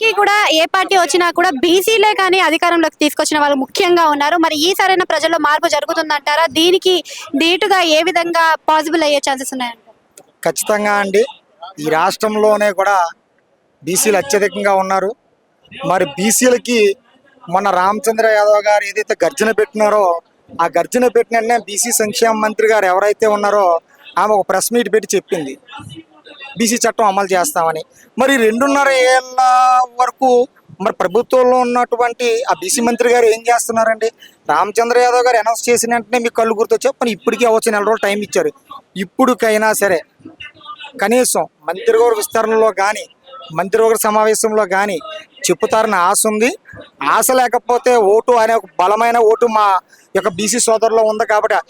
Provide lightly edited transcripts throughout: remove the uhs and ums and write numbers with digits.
ఇప్పటికీ కూడా ఏ పార్టీ వచ్చినా కూడా బీసీలే కానీ అధికారంలోకి తీసుకొచ్చిన వాళ్ళు ముఖ్యంగా ఉన్నారు. మరి ఈసారైనా ప్రజల్లో మార్పు జరుగుతుందంటారా? దీనికి ధీటుగా ఏ విధంగా పాసిబుల్ అయ్యే ఛాన్సెస్ ఉన్నాయంటారు? ఖచ్చితంగా అండి. ఈ రాష్ట్రంలోనే కూడా బీసీలు అత్యధికంగా ఉన్నారు. మరి బీసీలకి మొన్న రామచంద్ర యాదవ్ గారు ఏదైతే గర్జన పెట్టినారో ఆ గర్జన పెట్టిన వెంటనే బీసీ సంక్షేమ మంత్రి గారు ఎవరైతే ఉన్నారో ఆమె ఒక ప్రెస్ మీట్ పెట్టి చెప్పింది బీసీ చట్టం అమలు చేస్తామని. మరి 2.5 ఏళ్ళ వరకు మరి ప్రభుత్వంలో ఉన్నటువంటి ఆ బీసీ మంత్రి గారు ఏం చేస్తున్నారండి? రామచంద్ర యాదవ్ గారు అనౌన్స్ చేసిన వెంటనే మీకు కళ్ళు గుర్తొచ్చా? పని ఇప్పటికీ అవ్వచ్చు, 4 రోజులు టైం ఇచ్చారు. ఇప్పుడుకైనా సరే కనీసం మంత్రివర్గ విస్తరణలో కానీ మంత్రివర్గ సమావేశంలో కానీ చెప్పుతారని ఆశ ఉంది. ఆశ లేకపోతే ఓటు అనే ఒక బలమైన ఓటు మా యొక్క బీసీ సోదరులో ఉంది. కాబట్టి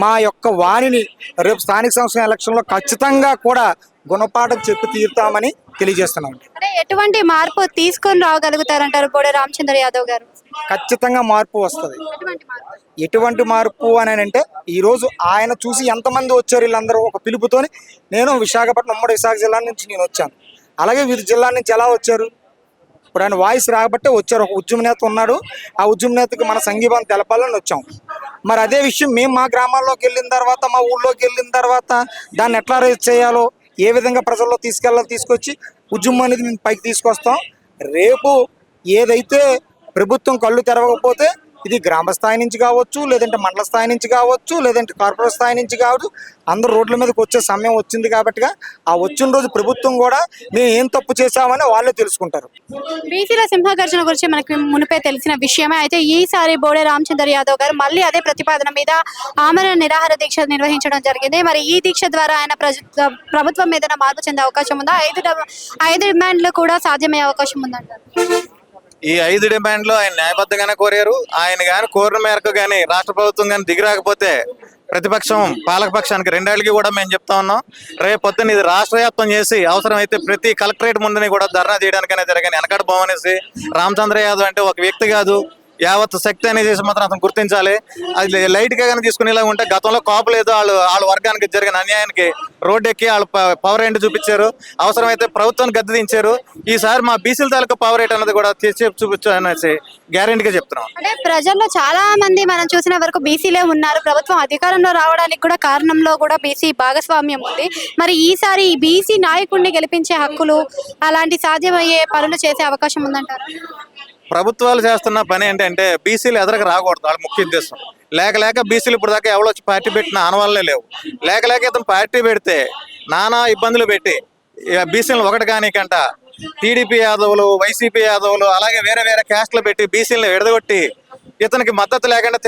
మా యొక్క వాణిని రేపు స్థానిక సంస్థల ఎలక్షన్లో ఖచ్చితంగా కూడా గుణపాఠం చెప్పి తీరుతామని తెలియజేస్తున్నాం. అంటే ఎటువంటి మార్పు తీసుకొని రాగలుగుతారంటారు బోడే రామచంద్ర యాదవ్ గారు? ఖచ్చితంగా మార్పు వస్తుంది. ఎటువంటి మార్పు అని అంటే ఈరోజు ఆయన చూసి ఎంతమంది వచ్చారు వీళ్ళందరూ ఒక పిలుపుతోని. నేను విశాఖపట్నం ఉమ్మడి విశాఖ జిల్లా నుంచి నేను వచ్చాను. అలాగే వివిధ జిల్లా నుంచి ఎలా వచ్చారు? ఇప్పుడు ఆయన వాయిస్ రాబట్టే వచ్చారు. ఒక ఉద్యమ నేత ఉన్నాడు, ఆ ఉద్యమ నేతకి మన సంఘీభావం తెలపాలని వచ్చాం. మరి అదే విషయం మేము మా గ్రామాల్లోకి వెళ్ళిన తర్వాత మా ఊళ్ళోకి వెళ్ళిన తర్వాత దాన్ని ఎట్లా రేజ్ చేయాలో ఏ విధంగా ప్రజల్లో తీసుకొచ్చి ఉద్యమం అనేది మేము పైకి తీసుకొస్తాం. రేపు ఏదైతే ప్రభుత్వం కళ్ళు తెరవకపోతే ఇది గ్రామ స్థాయి నుంచి కావచ్చు, లేదంటే మండల స్థాయి నుంచి కావచ్చు, లేదంటే కార్పొరేట్ స్థాయి నుంచి కావచ్చు, అందరూ రోడ్ల మీదకి వచ్చే సమయం వచ్చింది. కాబట్టి ఆ వచ్చిన రోజు ప్రభుత్వం కూడా మేము ఏం తప్పు చేశామని వాళ్ళే తెలుసుకుంటారు. బీసీల సింహగర్జన గురించి మనకి మునిపే తెలిసిన విషయమే. అయితే ఈసారి బోడే రామచంద్ర యాదవ్ గారు మళ్ళీ అదే ప్రతిపాదన మీద ఆమరణ నిరాహార దీక్ష నిర్వహించడం జరిగింది. మరి ఈ దీక్ష ద్వారా ఆయన ప్రభుత్వం మీద మార్పు చెందే అవకాశం ఉందా? 5 డిమాండ్లు కూడా సాధ్యమయ్యే అవకాశం ఉందంటారు? ఈ 5 డిమాండ్లు ఆయన న్యాయబద్ధంగానే కోరారు. ఆయన కానీ కోరిన మేరకు కానీ రాష్ట్ర ప్రభుత్వం కానీ దిగిరాకపోతే ప్రతిపక్షం పాలకపక్షానికి 2 ఏళ్ళకి కూడా మేము చెప్తా ఉన్నాం. రేపు పొద్దున్న ఇది రాష్ట్ర వ్యాప్తం చేసి అవసరమైతే ప్రతి కలెక్టరేట్ ముందుని కూడా ధర్నా చేయడానికైనా జరగని వెనకడ భవనేసి రామచంద్ర యాదవ్ అంటే ఒక వ్యక్తి కాదు, యావత్ శక్తి అనేది చేసి మాత్రం అతను గుర్తించాలి. అది లైట్ గా కానీ తీసుకునేలా ఉంటే గతంలో కాపు లేదు వాళ్ళ వర్గానికి జరిగిన అన్యాయానికి రోడ్డు ఎక్కి వాళ్ళు పవర్ ఏంటి చూపించారు. అవసరమైతే ప్రభుత్వాన్ని గద్దె దించారు. ఈసారి మా బీసీల తాలూకా పవర్ ఏంటి అన్నది కూడా చూపించు అనేసి గ్యారెంటీగా చెప్తున్నాం. అంటే ప్రజల్లో చాలా మంది మనం చూసిన వరకు బీసీలే ఉన్నారు. ప్రభుత్వం అధికారంలో రావడానికి కూడా కారణంలో కూడా బీసీ భాగస్వామ్యం ఉంది. మరి ఈసారి ఈ బీసీ నాయకుడిని గెలిపించే హక్కులు అలాంటి సాధ్యమయ్యే పనులు చేసే అవకాశం ఉందంటారు? ప్రభుత్వాలు చేస్తున్న పని ఏంటంటే బీసీలు ఎదరకు రాకూడదు. వాళ్ళ ముఖ్య ఉద్దేశం. లేక బీసీలు ఇప్పుడు దాకా ఎవరో వచ్చి పార్టీ పెట్టిన ఆనవాళ్ళే లేవు. లేక ఇతను పార్టీ పెడితే నానా ఇబ్బందులు పెట్టి బీసీలను ఒకటి కానికంట టీడీపీ యాదవులు, వైసీపీ యాదవులు అలాగే వేరే క్యాస్ట్లు పెట్టి బీసీలను విడదొట్టి ఇతనికి మద్దతు లేకుండా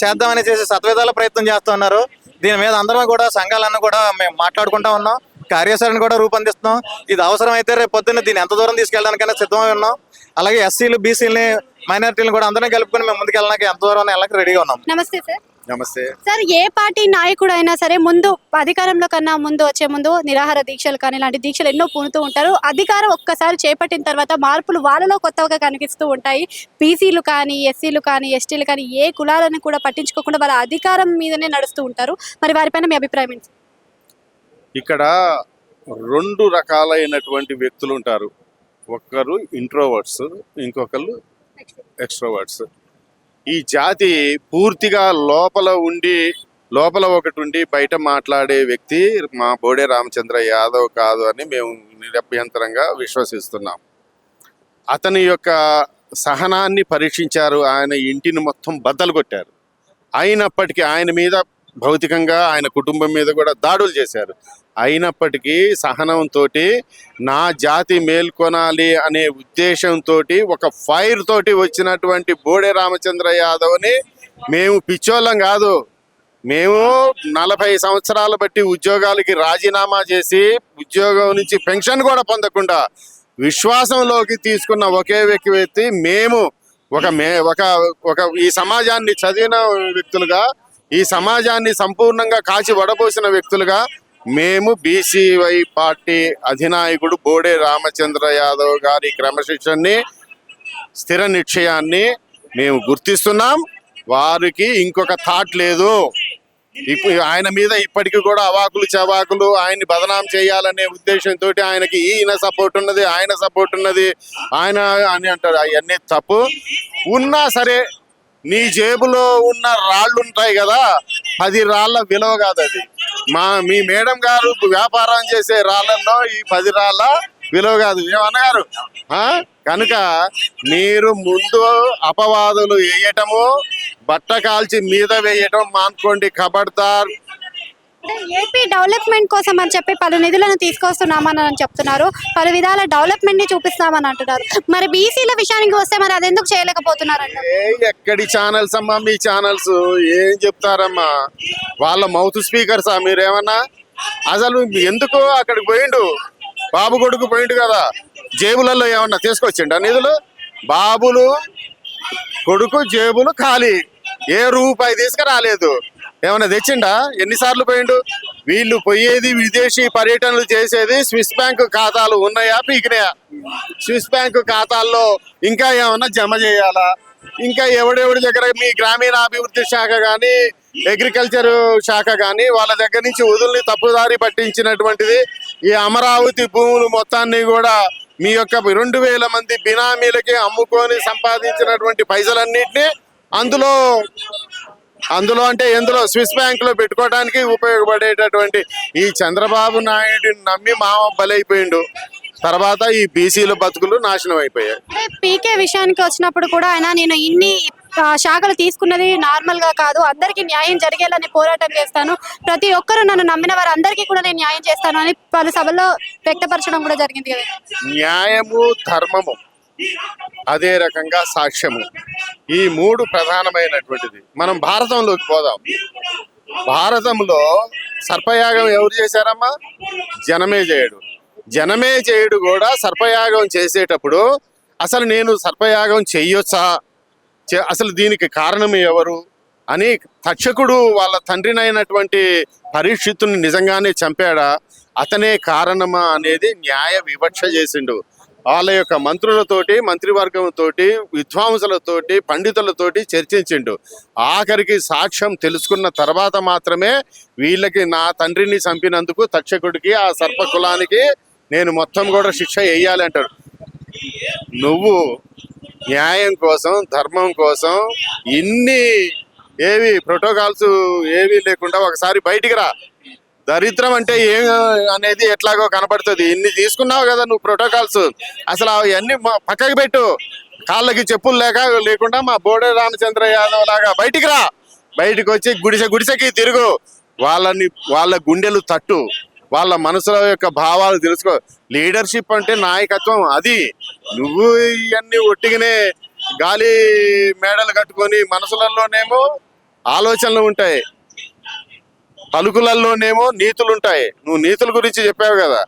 చేద్దామని చేసి సత్వేదాల ప్రయత్నం చేస్తున్నారు. దీని మీద అందరం కూడా సంఘాలన్నీ కూడా మేము మాట్లాడుకుంటా ఉన్నాం. కార్యాచరణ కూడా రూపొందిస్తున్నాం. ఇది అవసరమైతే రేపు పొద్దున్న దీన్ని ఎంత దూరం తీసుకెళ్ళడానికైనా సిద్ధమై ఉన్నాం. అలాగే ఎస్సీలు, బీసీలని, మైనారిటీలను కూడా అందరం కలుపుకొని మేము ముందుకు వెళ్ళడానికి ఎంత దూరం వెళ్ళక రెడీగా ఉన్నాం. నమస్తే సార్. నమస్తే సార్. ఏ పార్టీ నాయకుడు అయినా సరే ముందు అధికారంలో కన్నా వచ్చే ముందు నిరాహార దీక్షలు కానీ ఇలాంటి దీక్షలు ఎన్నో పూనుతూ ఉంటారు. అధికారం ఒక్కసారి చేపట్టిన తర్వాత మార్పులు వాళ్ళలో కొత్తగా కనిపిస్తూ ఉంటాయి. బీసీలు కానీ, ఎస్సీలు కానీ, ఎస్టీలు కానీ ఏ కులాలను కూడా పట్టించుకోకుండా వాళ్ళ అధికారం మీదనే నడుస్తూ ఉంటారు. మరి వారిపైన మీ అభిప్రాయం ఏంటి? ఇక్కడ 2 రకాలైనటువంటి వ్యక్తులు ఉంటారు. ఒకరు ఇంట్రోవర్ట్స్, ఇంకొకరు ఎక్స్ట్రోవర్ట్స్. ఈ జాతి పూర్తిగా లోపల ఒకటి ఉండి బయట మాట్లాడే వ్యక్తి మా బోడే రామచంద్ర యాదవ్ కాదు అని మేము నిరభ్యంతరంగా విశ్వసిస్తున్నాం. అతని యొక్క సహనాన్ని పరీక్షించారు. ఆయన ఇంటిని మొత్తం బద్దలు కొట్టారు. అయినప్పటికీ ఆయన మీద భౌతికంగా ఆయన కుటుంబం మీద కూడా దాడులు చేశారు. అయినప్పటికీ సహనంతో నా జాతి మేల్కొనాలి అనే ఉద్దేశంతో ఒక ఫైర్ తోటి వచ్చినటువంటి బోడే రామచంద్ర యాదవ్ని మేము పిచ్చోళ్ళం కాదు. మేము 40 సంవత్సరాలు బట్టి ఉద్యోగాలకి రాజీనామా చేసి ఉద్యోగం నుంచి పెన్షన్ కూడా పొందకుండా విశ్వాసంలోకి తీసుకున్న ఒకే వ్యక్తి మేము. ఒక ఈ సమాజాన్ని చదివిన వ్యక్తులుగా, ఈ సమాజాన్ని సంపూర్ణంగా కాచి వడపోసిన వ్యక్తులుగా మేము బీసీవై పార్టీ అధినాయకుడు బోడే రామచంద్ర యాదవ్ గారి క్రమశిక్షణని, స్థిర నిశ్చయాన్ని మేము గుర్తిస్తున్నాం. వారికి ఇంకొక థాట్ లేదు. ఇప్పుడు ఆయన మీద ఇప్పటికీ కూడా అవాకులు చవాకులు ఆయన్ని బదనాం చేయాలనే ఉద్దేశంతో ఆయనకి ఈయన సపోర్ట్ ఉన్నది, ఆయన సపోర్ట్ ఉన్నది, ఆయన అని అంటారు. అవన్నీ తప్పు. ఉన్నా సరే నీ జేబులో ఉన్న రాళ్ళు ఉంటాయి కదా, 10 రాళ్ళ విలువ కాదు అది. మీ మేడం గారు వ్యాపారం చేసే రాళ్ళల్లో ఈ 10 రాళ్ళ విలువ కాదు. ఏమన్నారు? కనుక మీరు ముందు అపవాదులు వేయటము, బట్ట కాల్చి మీద వేయటం మానుకోండి. ఖబర్దార్. ఏపీ డెవలప్మెంట్ కోసం అని చెప్పి పలు నిధులను తీసుకొస్తున్నామని అని చెప్తున్నారు, పలు విధాల డెవలప్మెంట్ ని చూపిస్తామని అంటున్నారు. మరి బీసీల విషయానికి వస్తే మరి అది ఎందుకు చేయలేకపోతున్నారంట? ఎక్కడి ఛానల్స్ అమ్మా మీ ఛానల్స్? ఏం చెప్తారమ్మా? వాళ్ళ మౌత్ స్పీకర్సా మీరేమన్నా? అసలు ఎందుకు అక్కడికి పోయిండు? బాబు కొడుకు పోయిండు కదా, జేబులలో ఏమన్నా తీసుకొచ్చిండు నిధులు? బాబులు కొడుకు జేబులు ఖాళీ, ఏ రూపాయి తీసుకురాలేదు. ఏమన్నా తెచ్చిండా? ఎన్నిసార్లు పోయిండు? వీళ్ళు పోయేది విదేశీ పర్యటనలు చేసేది స్విస్ బ్యాంక్ ఖాతాలు ఉన్నాయా పీకినాయా? స్విస్ బ్యాంక్ ఖాతాల్లో ఇంకా ఏమన్నా జమ చేయాలా? ఇంకా ఎవడెవడి దగ్గర మీ గ్రామీణాభివృద్ధి శాఖ కానీ అగ్రికల్చర్ శాఖ కానీ వాళ్ళ దగ్గర నుంచి వదుల్ని తప్పుదారి పట్టించినటువంటిది ఈ అమరావతి భూములు మొత్తాన్ని కూడా మీ యొక్క 2000 మంది బినామీలకి అమ్ముకొని సంపాదించినటువంటి పైసలన్నింటినీ అందులో అంటే ఎందులో స్విస్ బ్యాంక్ లో పెట్టుకోవడానికి ఉపయోగపడేటటువంటి ఈ చంద్రబాబు నాయుడిని నమ్మి మామ బలైపోయిండు. తర్వాత ఈ బీసీల బతుకులు నాశనం అయిపోయాయి. పీకే విషయానికి వచ్చినప్పుడు కూడా ఆయన నేను ఇన్ని శాఖలు తీసుకున్నది నార్మల్ గా కాదు, అందరికీ న్యాయం జరిగేలానే పోరాటం చేస్తాను, ప్రతి ఒక్కరు నన్ను నమ్మిన వారు అందరికీ కూడా నేను న్యాయం చేస్తాను అని పలు సభల్లో వ్యక్తపరచడం కూడా జరిగింది కదా. న్యాయము, ధర్మము, అదే రకంగా సాక్ష్యము, ఈ 3 ప్రధానమైనటువంటిది. మనం భారతంలోకి పోదాం. భారతంలో సర్పయాగం ఎవరు చేశారమ్మా? జనమేజయుడు. జనమేజయుడు కూడా సర్పయాగం చేసేటప్పుడు అసలు నేను సర్పయాగం చెయ్యొచ్చా, అసలు దీనికి కారణం ఎవరు అని తక్షకుడు వాళ్ళ తండ్రినైనటువంటి పరీక్షిత్తుని నిజంగానే చంపాడా, అతనే కారణమా అనేది న్యాయ వివక్ష చేసిండు. వాళ్ళ యొక్క మంత్రులతోటి, మంత్రివర్గంతో, విద్వాంసులతోటి, పండితులతోటి చర్చించిండు. ఆఖరికి సాక్ష్యం తెలుసుకున్న తర్వాత మాత్రమే వీళ్ళకి నా తండ్రిని చంపినందుకు తక్షకుడికి ఆ సర్ప కులానికి నేను మొత్తం కూడా శిక్ష వేయాలి అంటాడు. నువ్వు న్యాయం కోసం, ధర్మం కోసం ఇన్ని ఏవి ప్రోటోకాల్స్ ఏవి లేకుండా ఒకసారి బయటికి రా. దరిద్రం అంటే ఏం అనేది ఎట్లాగో కనపడుతుంది. ఇన్ని తీసుకున్నావు కదా నువ్వు ప్రోటోకాల్స్, అసలు అవన్నీ పక్కకి పెట్టు. కాళ్ళకి చెప్పులు లేకుండా మా బోడే రామచంద్ర యాదవ్ లాగా బయటికి రా. బయటికి వచ్చి గుడిసెకి తిరుగు. వాళ్ళ గుండెలు తట్టు, వాళ్ళ మనసుల యొక్క భావాలు తెలుసుకో. లీడర్షిప్ అంటే నాయకత్వం. అది నువ్వు ఇవన్నీ ఒట్టిగానే గాలి మేడలు కట్టుకొని మనసులలోనేమో ఆలోచనలు ఉంటాయి, పలుకులలోనేమో నీతులుంటాయి. నువ్వు నీతుల గురించి చెప్పావు కదా,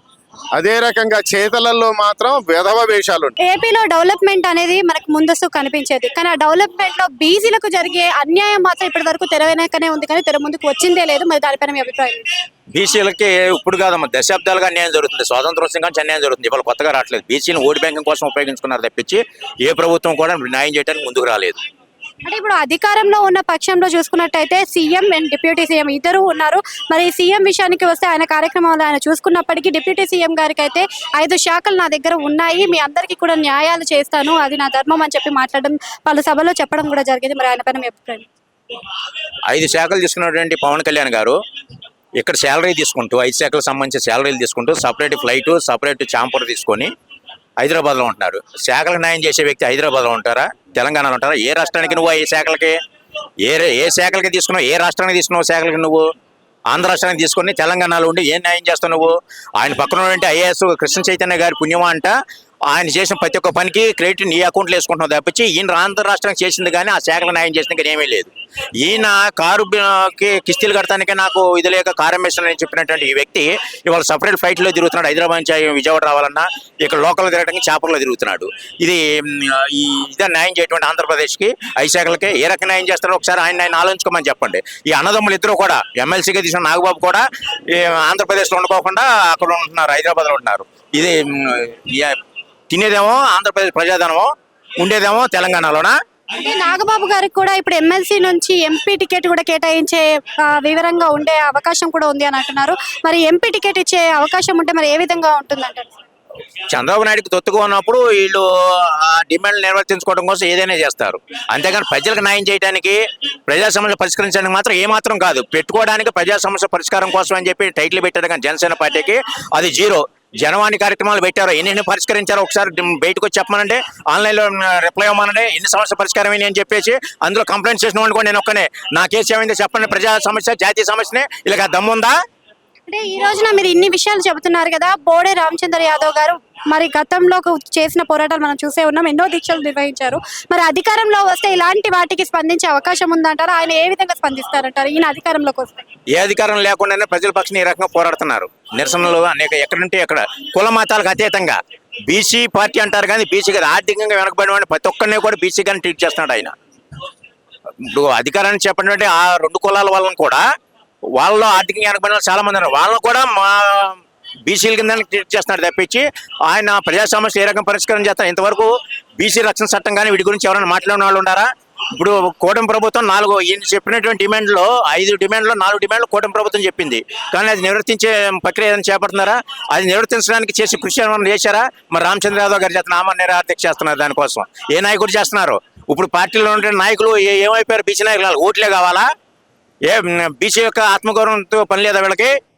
అదే రకంగా చేతలలో మాత్రం వెధవ వేషాలు ఉంటాయి. ఏపీలో డెవలప్మెంట్ అనేది మనకు ముందస్తు కనిపించేది, కానీ ఆ డెవలప్మెంట్ లో బీసీలకు జరిగే అన్యాయం మాత్రం ఇప్పటి వరకు తెర వెనకనే ఉంది, కానీ తెర ముందుకు వచ్చిందే లేదు. మరి దానిపైన మీ అభిప్రాయం? బీసీలకి ఇప్పుడు కాదమ్మా, దశాబ్దాలుగా అన్యాయం జరుగుతుంది. స్వాతంత్రం వచ్చిన కానీ అన్యాయం జరుగుతుంది. ఇవాళ కొత్తగా రావట్లేదు. బీసీని ఓటు బ్యాంకింగ్ కోసం ఉపయోగించుకున్నారు తప్పించి ఏ ప్రభుత్వం కూడా న్యాయం చేయడానికి ముందుకు రాలేదు. అంటే ఇప్పుడు అధికారంలో ఉన్న పక్షంలో చూసుకున్నట్టయితే సీఎం అండ్ డిప్యూటీ సీఎం ఇద్దరు ఉన్నారు. మరి సీఎం విషయానికి వస్తే ఆయన కార్యక్రమాలు ఆయన చూసుకున్నప్పటికీ డిప్యూటీ సీఎం గారికి అయితే 5 శాఖలు నా దగ్గర ఉన్నాయి, మీ అందరికీ కూడా న్యాయాలు చేస్తాను, అది నా ధర్మం అని చెప్పి మాట్లాడడం, పలు సభలో చెప్పడం కూడా జరిగింది. మరి ఆయన పైన మీ అభిప్రాయం? 5 శాఖలు తీసుకున్నటువంటి పవన్ కళ్యాణ్ గారు ఇక్కడ శాలరీ తీసుకుంటూ 5 శాఖలకు సంబంధించిన శాలరీలు తీసుకుంటూ సపరేట్ ఫ్లైట్, సపరేట్ చాంపర్ తీసుకొని హైదరాబాద్లో ఉంటున్నారు. శాఖలకు న్యాయం చేసే వ్యక్తి హైదరాబాద్లో ఉంటారా, తెలంగాణలో ఉంటారా? ఏ రాష్ట్రానికి నువ్వు ఏ శాఖలకి ఏ శాఖలకి తీసుకున్నావు? ఏ రాష్ట్రానికి తీసుకున్నావు శాఖలకి? నువ్వు ఆంధ్ర రాష్ట్రానికి తీసుకొని తెలంగాణలో ఉండి ఏం న్యాయం చేస్తావు నువ్వు? ఆయన పక్కన ఉన్నటువంటి ఐఏఎస్ కృష్ణ చైతన్య గారి పుణ్యమా అంట, ఆయన చేసిన ప్రతి ఒక్క పనికి క్రెడిట్ నీ అకౌంట్లో వేసుకుంటున్నావు తప్పించి ఈయన ఆంధ్ర రాష్ట్రానికి చేసింది కానీ ఆ శాఖలు న్యాయం చేసింది కానీ ఏమీ లేదు. ఈయన కారుకి కిస్తీలు కడతానికే నాకు ఇది లేక కారమేషన్ అని చెప్పినటువంటి ఈ వ్యక్తి ఇవాళ సపరేట్ ఫ్లైట్లో తిరుగుతున్నాడు. హైదరాబాద్ నుంచి విజయవాడ రావాలన్నా ఇక్కడ లోకల్ తిరగడానికి చేపల్లో తిరుగుతున్నాడు. ఇదే న్యాయం చేయటువంటి ఆంధ్రప్రదేశ్కి 5 శాఖలకి ఏ రకంగా న్యాయం చేస్తారో ఒకసారి ఆయన ఆలోచించుకోమని చెప్పండి. ఈ అన్నదమ్ములు ఇద్దరు కూడా ఎమ్మెల్సీగా తీసిన నాగబాబు కూడా ఆంధ్రప్రదేశ్లో ఉండుకోకుండా అక్కడ ఉంటున్నారు, హైదరాబాద్లో ఉంటున్నారు. ఇది తినేదేమో ఆంధ్రప్రదేశ్ ప్రజాధనమో, ఉండేదేమో తెలంగాణలోనా? అంటే నాగబాబు గారికి కూడా ఇప్పుడు ఎమ్మెల్సీ నుంచి ఎంపీ టికెట్ కూడా కేటాయించే వివరంగా ఉండే అవకాశం కూడా ఉంది అని అంటున్నారు. మరి ఎంపీ టికెట్ ఇచ్చే అవకాశం ఉంటే మరి ఏ విధంగా ఉంటుందంటారు? చంద్రబాబు నాయుడుకి తొత్తుగా ఉన్నప్పుడు వీళ్ళు ఆ డిమాండ్లు నిర్వర్తించుకోవడం కోసం ఏదైనా చేస్తారు. అంతేగాని ప్రజలకు న్యాయం చేయడానికి, ప్రజా సమస్యలు పరిష్కరించడానికి మాత్రం ఏమాత్రం కాదు. పెట్టుకోవడానికి ప్రజా సమస్య పరిష్కారం కోసం అని చెప్పి టైటిల్ పెట్టారు కానీ జనసేన పార్టీకి అది జీరో. జనవాణి కార్యక్రమాలు పెట్టారు, ఎన్ని పరిష్కరించారో ఒకసారి బయటకు వచ్చి చెప్పమనండి, ఆన్లైన్లో రిప్లై ఇవ్వమనండి, ఎన్ని సమస్య పరిష్కారం అయినాయి అని చెప్పేసి. అందులో కంప్లైంట్ చేసిన వాడిని కూడా నేను ఒక్కనే, నా కేసు ఏమైందో చెప్పండి, ప్రజా సమస్య జాతీయ సమస్యనే, ఇలా దమ్ముందా? అంటే ఈ రోజున మీరు ఇన్ని విషయాలు చెబుతున్నారు కదా, బోడే రామచంద్ర యాదవ్ గారు మరి గతంలో చేసిన పోరాటాలు మనం చూసే ఉన్నాం, ఎన్నో దీక్షలు నిర్వహించారు. మరి అధికారంలో వస్తే ఇలాంటి వాటికి స్పందించే అవకాశం ఉందంటారు? ఆయన ఏ విధంగా స్పందిస్తారంటారు ఈయన అధికారంలోకి వస్తే? ఏ అధికారం లేకుండానే ప్రజల పక్షాన ఈ రకంగా పోరాడుతున్నారు. నిరసనలు అనేక ఎక్కడంటే అక్కడ కుల మతాలకు అతీతంగా బీసీ పార్టీ అంటారు కానీ బీసీ గారు ఆర్థికంగా వెనకబడిన వాడిని ప్రతి ఒక్కరిని కూడా బీసీ గారిని ట్రీట్ చేస్తున్నాడు ఆయన. ఇప్పుడు అధికారాన్ని చెప్పండి ఆ రెండు కులాల వాళ్ళని కూడా, వాళ్ళలో ఆర్థికంగా వెనకబడిన వాళ్ళు చాలా మంది ఉన్నారు, వాళ్ళని కూడా మా బీసీల కింద ట్రీట్ చేస్తున్నాడు తప్పించి ఆయన ప్రజా సమస్యలు ఏ రకం పరిష్కారం చేస్తారు? ఇంతవరకు బీసీ రక్షణ చట్టం కానీ వీటి గురించి ఎవరైనా మాట్లాడిన వాళ్ళు ఉన్నారా? ఇప్పుడు కూటమి ప్రభుత్వం ఈయన చెప్పినటువంటి డిమాండ్లో 5 డిమాండ్లో 4 డిమాండ్లు కూటమి ప్రభుత్వం చెప్పింది, కానీ అది నిర్వర్తించే ప్రక్రియ ఏదైనా చేపడుతున్నారా? అది నిర్వర్తించడానికి చేసే కృషి ఏమైనా చేశారా? మరి రామచంద్ర యాదవ్ గారు చేస్తున్న నామ నిరాధ్యక్ష చేస్తున్నారు దానికోసం. ఏ నాయకుడు చేస్తున్నారు? ఇప్పుడు పార్టీలో ఉండే నాయకులు ఏమైపోయారు? బీసీ నాయకులు ఓట్లే కావాలా? ఏ బీసీ యొక్క ఆత్మగౌరవంతో పని లేదా వీళ్ళకి?